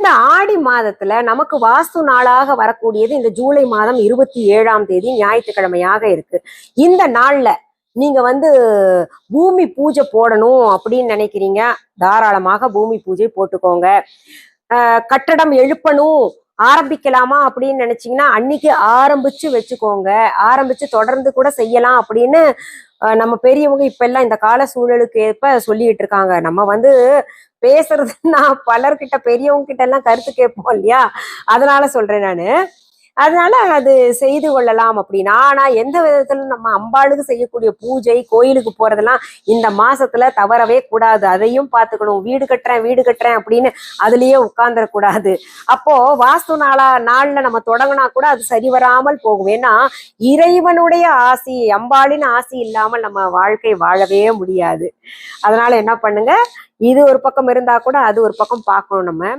இந்த ஆடி மாதத்துல நமக்கு வாஸ்து நாளாக வரக்கூடியது இந்த ஜூலை மாதம் 27ஆம் தேதி ஞாயிற்றுக்கிழமையாக இருக்கு. இந்த நாள்ல நீங்க பூமி பூஜை போடணும் அப்படின்னு நினைக்கிறீங்க, தாராளமாக பூமி பூஜை போட்டுக்கோங்க. கட்டடம் எழுப்பணும் ஆரம்பிக்கலாமா அப்படின்னு நினைச்சீங்கன்னா அன்னைக்கு ஆரம்பிச்சு வச்சுக்கோங்க. ஆரம்பிச்சு தொடர்ந்து கூட செய்யலாம் அப்படின்னு நம்ம பெரியவங்க இப்ப எல்லாம் இந்த கால சூழலுக்கு ஏற்ப சொல்லிட்டு இருக்காங்க. நம்ம பேசுறது நான் பலர்கிட்ட பெரியவங்க கிட்ட எல்லாம் கருத்து கேட்போம் இல்லையா, அதனால சொல்றேன் நானு. அதனால அது செய்து கொள்ளலாம் அப்படின்னா. ஆனா எந்த விதத்துல நம்ம அம்பாளுக்கு செய்யக்கூடிய பூஜை, கோயிலுக்கு போறதெல்லாம் இந்த மாசத்துல தவறவே கூடாது. அதையும் பார்த்துக்கணும். வீடு கட்டுறேன் அப்படின்னு அதுலயே உட்கார்ந்துடக்கூடாது. அப்போ வாஸ்து நாள்ல நம்ம தொடங்கினா கூட அது சரி வராமல் போகும். ஏன்னா இறைவனுடைய ஆசி, அம்பாளின் ஆசி இல்லாமல் நம்ம வாழ்க்கை வாழவே முடியாது. அதனால என்ன பண்ணுங்க, இது ஒரு பக்கம் இருந்தா கூட அது ஒரு பக்கம் பார்க்கணும் நம்ம.